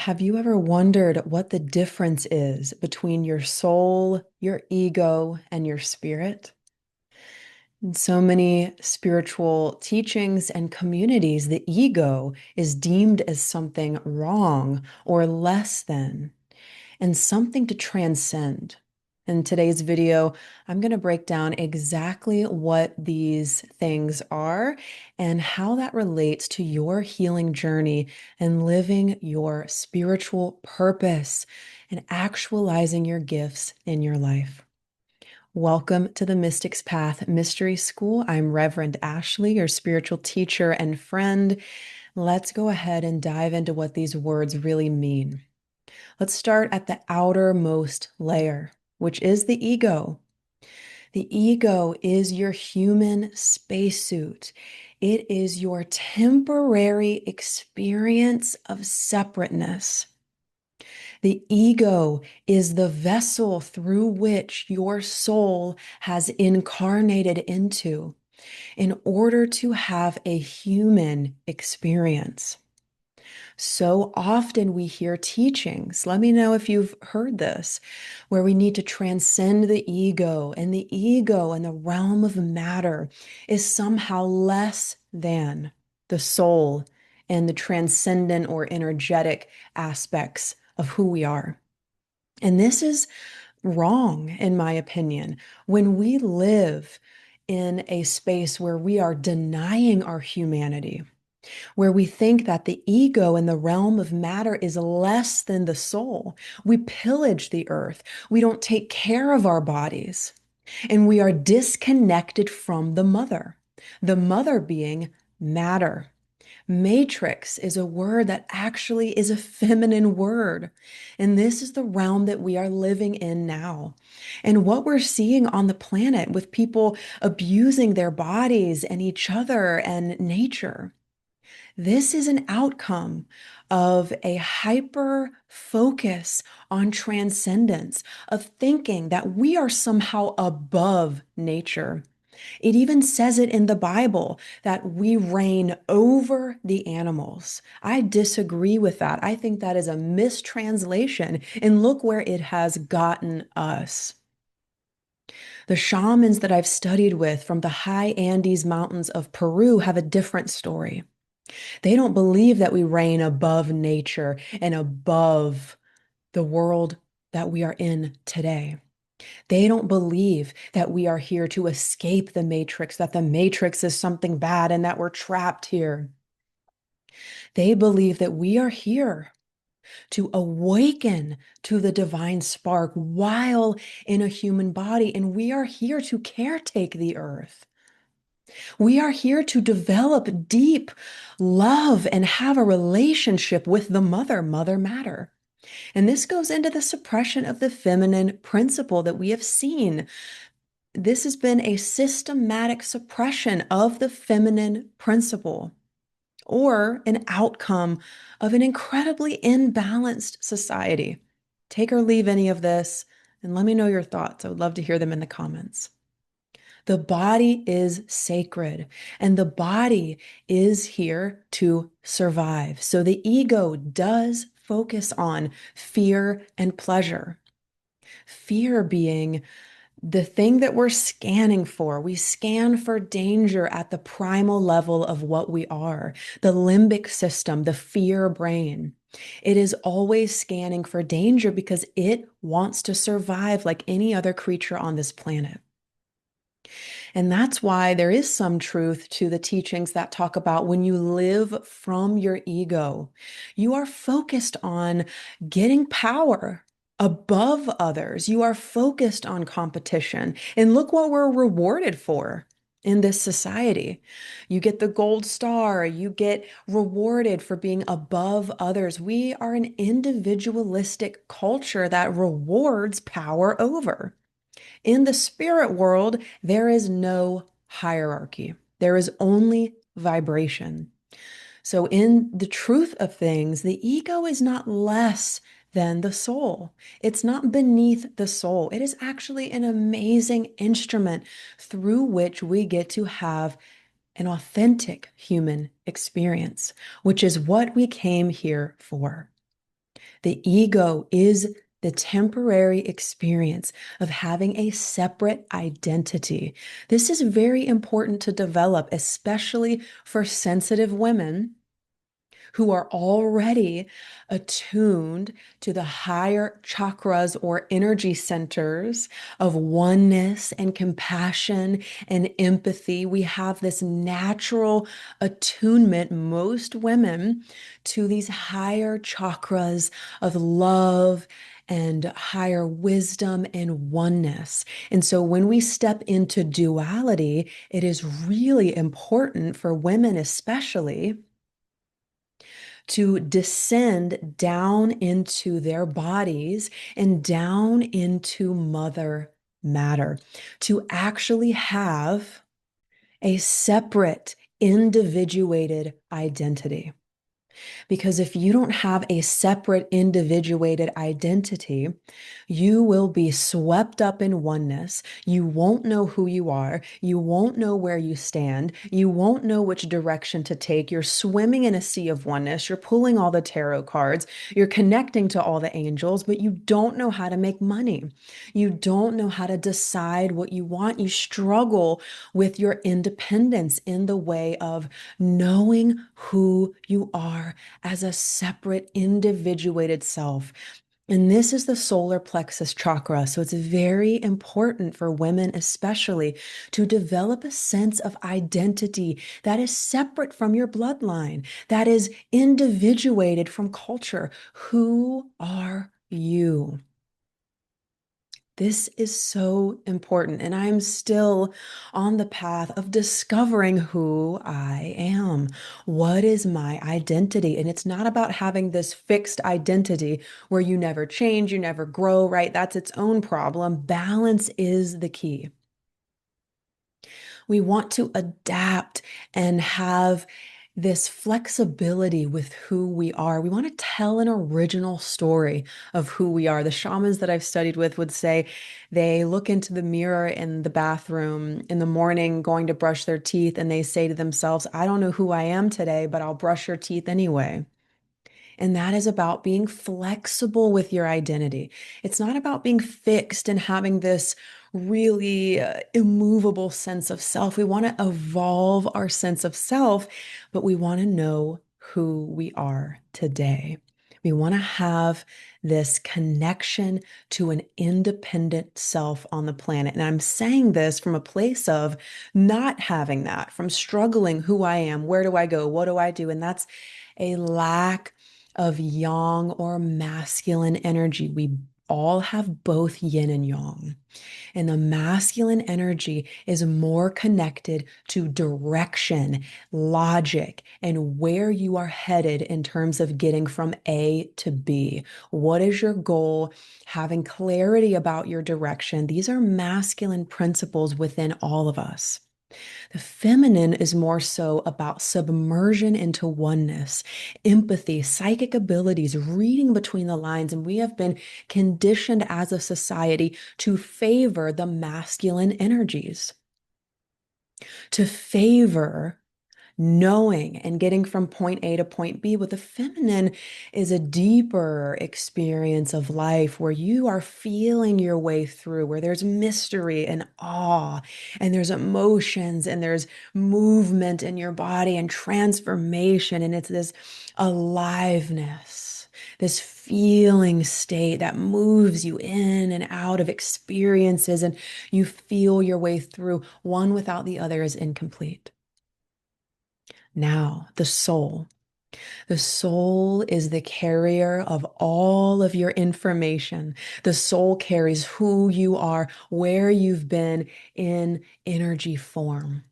Have you ever wondered what the difference is between your soul, your ego, and your spirit? In so many spiritual teachings and communities, the ego is deemed as something wrong or less than, and something to transcend. In today's video, I'm going to break down exactly what these things are and how that relates to your healing journey and living your spiritual purpose and actualizing your gifts in your life. Welcome to the Mystic's Path Mystery School. I'm Reverend Ashley, your spiritual teacher and friend. Let's go ahead and dive into what these words really mean. Let's start at the outermost layer, which is the ego. The ego is your human spacesuit. It is your temporary experience of separateness. The ego is the vessel through which your soul has incarnated into in order to have a human experience. So often we hear teachings, let me know if you've heard this, where we need to transcend the ego and the realm of matter is somehow less than the soul and the transcendent or energetic aspects of who we are. And this is wrong, in my opinion. When we live in a space where we are denying our humanity, where we think that the ego and the realm of matter is less than the soul. We pillage the earth. We don't take care of our bodies. And we are disconnected from the mother being matter. Matrix is a word that actually is a feminine word. And this is the realm that we are living in now. And what we're seeing on the planet with people abusing their bodies and each other and nature. This is an outcome of a hyper focus on transcendence, of thinking that we are somehow above nature. It even says it in the Bible that we reign over the animals. I disagree with that. I think that is a mistranslation, and look where it has gotten us. The shamans that I've studied with from the high Andes mountains of Peru have a different story. They don't believe that we reign above nature and above the world that we are in today. They don't believe that we are here to escape the matrix, that the matrix is something bad and that we're trapped here. They believe that we are here to awaken to the divine spark while in a human body, and we are here to caretake the earth. We are here to develop deep love and have a relationship with the mother matter. And this goes into the suppression of the feminine principle that we have seen. This has been a systematic suppression of the feminine principle, or an outcome of an incredibly imbalanced society. Take or leave any of this, and let me know your thoughts. I would love to hear them in the comments. The body is sacred, and the body is here to survive. So the ego does focus on fear and pleasure. Fear being the thing that we're scanning for. We scan for danger at the primal level of what we are, the limbic system, the fear brain. It is always scanning for danger because it wants to survive like any other creature on this planet. And that's why there is some truth to the teachings that talk about when you live from your ego, you are focused on getting power above others. You are focused on competition. And look what we're rewarded for in this society. You get the gold star, you get rewarded for being above others. We are an individualistic culture that rewards power over. In the spirit world, there is no hierarchy. There is only vibration. So, in the truth of things, the ego is not less than the soul. It's not beneath the soul. It is actually an amazing instrument through which we get to have an authentic human experience, which is what we came here for. The ego is the temporary experience of having a separate identity. This is very important to develop, especially for sensitive women who are already attuned to the higher chakras or energy centers of oneness and compassion and empathy. We have this natural attunement, most women, to these higher chakras of love and higher wisdom and oneness. And so when we step into duality, it is really important for women, especially, to descend down into their bodies and down into mother matter, to actually have a separate, individuated identity. Because if you don't have a separate, individuated identity, you will be swept up in oneness. You won't know who you are. You won't know where you stand. You won't know which direction to take. You're swimming in a sea of oneness. You're pulling all the tarot cards. You're connecting to all the angels, but you don't know how to make money. You don't know how to decide what you want. You struggle with your independence in the way of knowing who you are as a separate, individuated self. And this is the solar plexus chakra. So it's very important for women, especially, to develop a sense of identity that is separate from your bloodline, that is individuated from culture. Who are you? This is so important. And I'm still on the path of discovering who I am. What is my identity? And it's not about having this fixed identity where you never change, you never grow, right? That's its own problem. Balance is the key. We want to adapt and have this flexibility with who we are. We want to tell an original story of who we are. The shamans that I've studied with would say they look into the mirror in the bathroom in the morning going to brush their teeth, and they say to themselves, I don't know who I am today, but I'll brush your teeth anyway. And that is about being flexible with your identity. It's not about being fixed and having this really immovable sense of self. We want to evolve our sense of self, but we want to know who we are today. We want to have this connection to an independent self on the planet. And I'm saying this from a place of not having that, from struggling who I am, where do I go, what do I do? And that's a lack of yang or masculine energy. We all have both yin and yang. And the masculine energy is more connected to direction, logic, and where you are headed in terms of getting from A to B. What is your goal? Having clarity about your direction. These are masculine principles within all of us. The feminine is more so about submersion into oneness, empathy, psychic abilities, reading between the lines. And we have been conditioned as a society to favor the masculine energies, to favor knowing and getting from point A to point B. But the feminine is a deeper experience of life where you are feeling your way through, where there's mystery and awe, and there's emotions, and there's movement in your body and transformation. And it's this aliveness, this feeling state that moves you in and out of experiences, and you feel your way through. One without the other is incomplete. Now, the soul. The soul is the carrier of all of your information. The soul carries who you are, where you've been in energy form.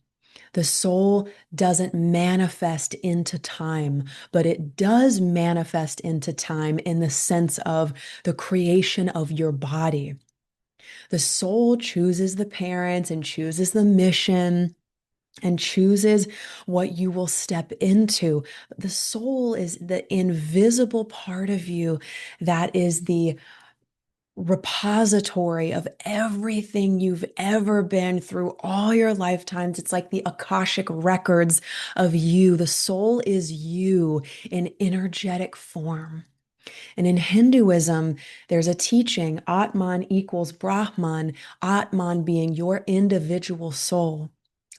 The soul doesn't manifest into time, but it does manifest into time in the sense of the creation of your body. The soul chooses the parents and chooses the mission and chooses what you will step into. The soul is the invisible part of you that is the repository of everything you've ever been through all your lifetimes. It's like the Akashic records of you. The soul is you in energetic form. And in Hinduism, there's a teaching, Atman equals Brahman, Atman being your individual soul,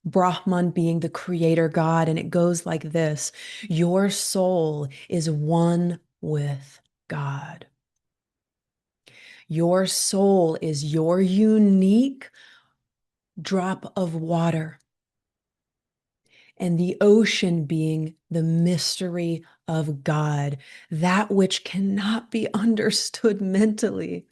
Brahman being the creator God. And it goes like this: your soul is one with God. Your soul is your unique drop of water, and the ocean being the mystery of God, that which cannot be understood mentally.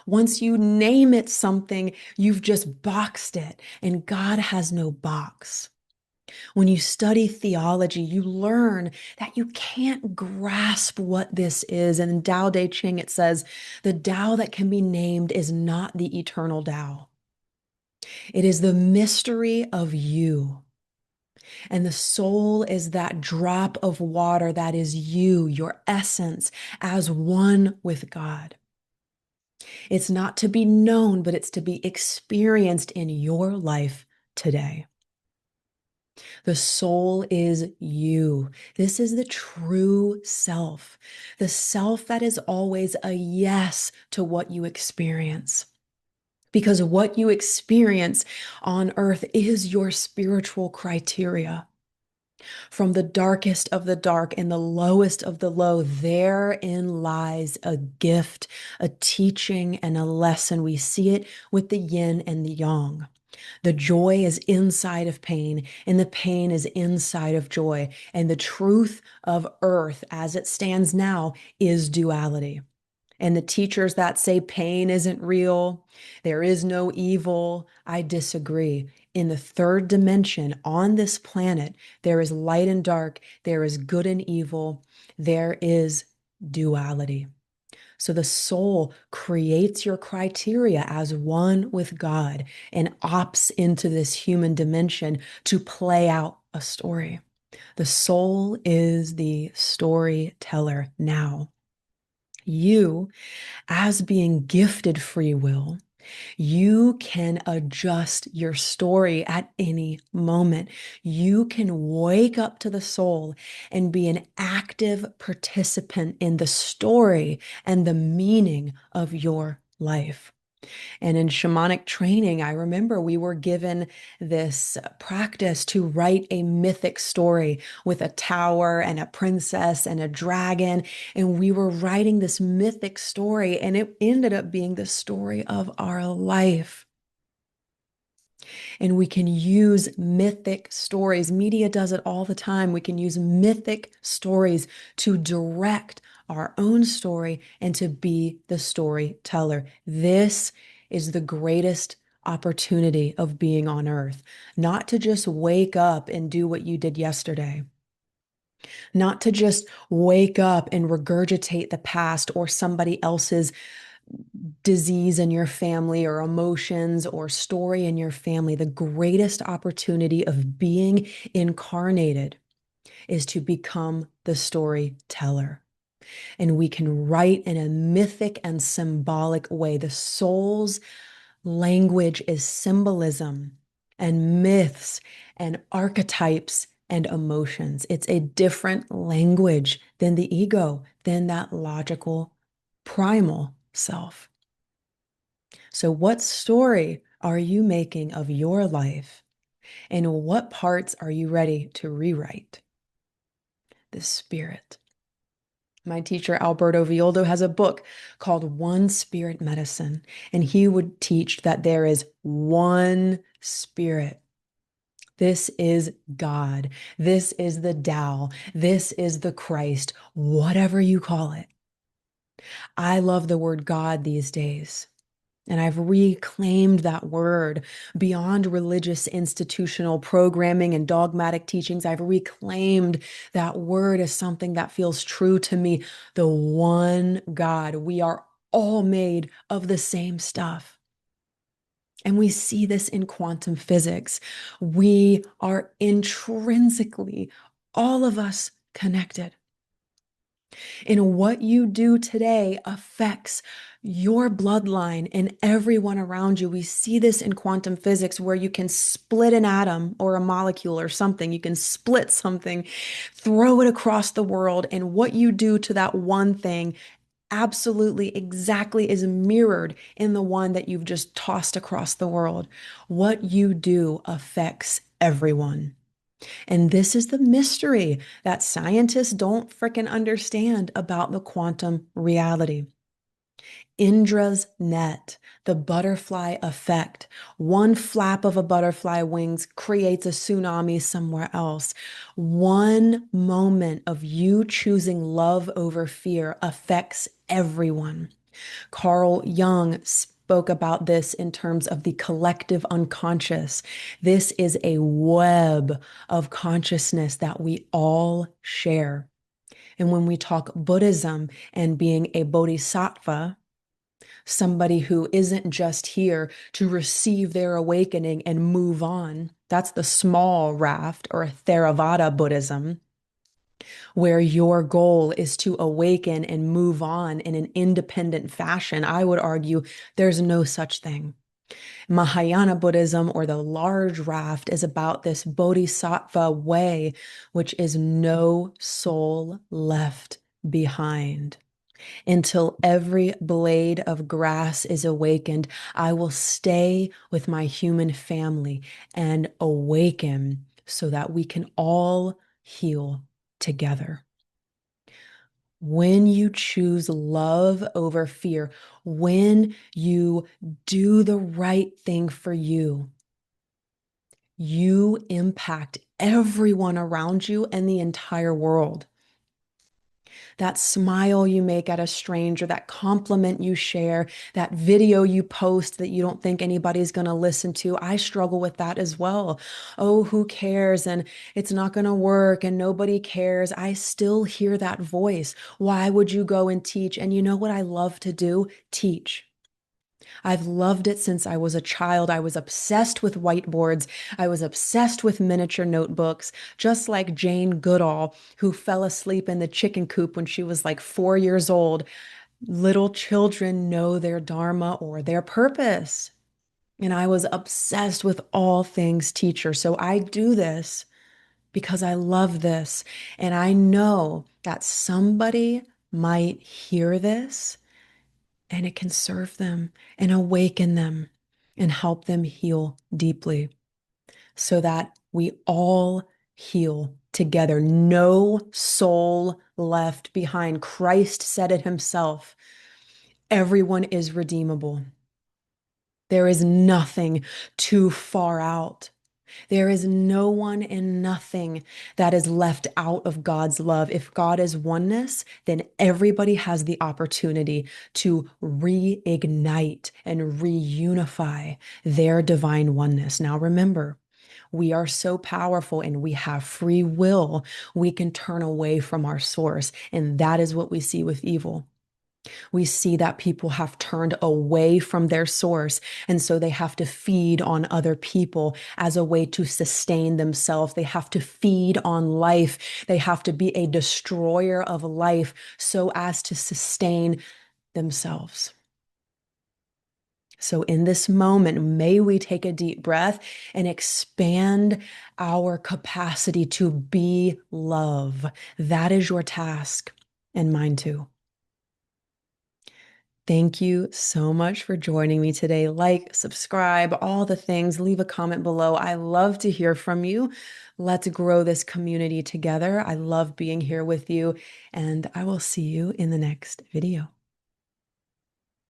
Once you name it something, you've just boxed it, and God has no box. When you study theology, you learn that you can't grasp what this is. And in Tao Te Ching, it says, the Tao that can be named is not the eternal Tao. It is the mystery of you. And the soul is that drop of water that is you, your essence, as one with God. It's not to be known, but it's to be experienced in your life today. The soul is you. This is the true self, the self that is always a yes to what you experience. Because what you experience on earth is your spiritual criteria. From the darkest of the dark and the lowest of the low, therein lies a gift, a teaching, and a lesson. We see it with the yin and the yang. The joy is inside of pain, and the pain is inside of joy. And the truth of earth as it stands now is duality. And the teachers that say pain isn't real, there is no evil, I disagree. In the third dimension on this planet, there is light and dark, there is good and evil, there is duality. So the soul creates your criteria as one with God and opts into this human dimension to play out a story. The soul is the storyteller now. You, as being gifted free will, you can adjust your story at any moment. You can wake up to the soul and be an active participant in the story and the meaning of your life. And in shamanic training, I remember we were given this practice to write a mythic story with a tower and a princess and a dragon. And we were writing this mythic story, and it ended up being the story of our life. And we can use mythic stories. Media does it all the time. We can use mythic stories to direct our own story and to be the storyteller. This is the greatest opportunity of being on earth, not to just wake up and do what you did yesterday, not to just wake up and regurgitate the past or somebody else's disease in your family or emotions or story in your family. The greatest opportunity of being incarnated is to become the storyteller. And we can write in a mythic and symbolic way. The soul's language is symbolism and myths and archetypes and emotions. It's a different language than the ego, than that logical, primal self. So, what story are you making of your life? And what parts are you ready to rewrite? The spirit. My teacher, Alberto Violdo, has a book called One Spirit Medicine, and he would teach that there is one spirit. This is God. This is the Tao. This is the Christ, whatever you call it. I love the word God these days. And I've reclaimed that word beyond religious institutional programming and dogmatic teachings. I've reclaimed that word as something that feels true to me. The one God. We are all made of the same stuff. And we see this in quantum physics. We are intrinsically, all of us, connected. And what you do today affects your bloodline and everyone around you. We see this in quantum physics where you can split an atom or a molecule or something. You can split something, throw it across the world, and what you do to that one thing absolutely exactly is mirrored in the one that you've just tossed across the world. What you do affects everyone. And this is the mystery that scientists don't fricking understand about the quantum reality. Indra's net, the butterfly effect. One flap of a butterfly wings creates a tsunami somewhere else. One moment of you choosing love over fear affects everyone. Carl Jung spoke about this in terms of the collective unconscious. This is a web of consciousness that we all share. And when we talk Buddhism and being a bodhisattva, somebody who isn't just here to receive their awakening and move on, that's the small raft or Theravada Buddhism, where your goal is to awaken and move on in an independent fashion. I would argue there's no such thing. Mahayana Buddhism, or the large raft, is about this bodhisattva way, which is no soul left behind. Until every blade of grass is awakened, I will stay with my human family and awaken so that we can all heal together. When you choose love over fear, when you do the right thing for you, you impact everyone around you and the entire world. That smile you make at a stranger, that compliment you share, that video you post that you don't think anybody's going to listen to. I struggle with that as well. Oh, who cares? And it's not going to work and nobody cares. I still hear that voice. Why would you go and teach? And you know what I love to do? Teach. I've loved it since I was a child. I was obsessed with whiteboards. I was obsessed with miniature notebooks, just like Jane Goodall, who fell asleep in the chicken coop when she was like 4 years old. Little children know their dharma or their purpose. And I was obsessed with all things teacher. So I do this because I love this. And I know that somebody might hear this and it can serve them and awaken them and help them heal deeply so that we all heal together. No soul left behind. Christ said it himself. Everyone is redeemable. There is nothing too far out. There is no one and nothing that is left out of God's love. If God is oneness, then everybody has the opportunity to reignite and reunify their divine oneness. Now, remember, we are so powerful and we have free will. We can turn away from our source. And that is what we see with evil. We see that people have turned away from their source. And so they have to feed on other people as a way to sustain themselves. They have to feed on life. They have to be a destroyer of life so as to sustain themselves. So, in this moment, may we take a deep breath and expand our capacity to be love. That is your task, and mine too. Thank you so much for joining me today. Like, subscribe, all the things. Leave a comment below. I love to hear from you. Let's grow this community together. I love being here with you, and I will see you in the next video.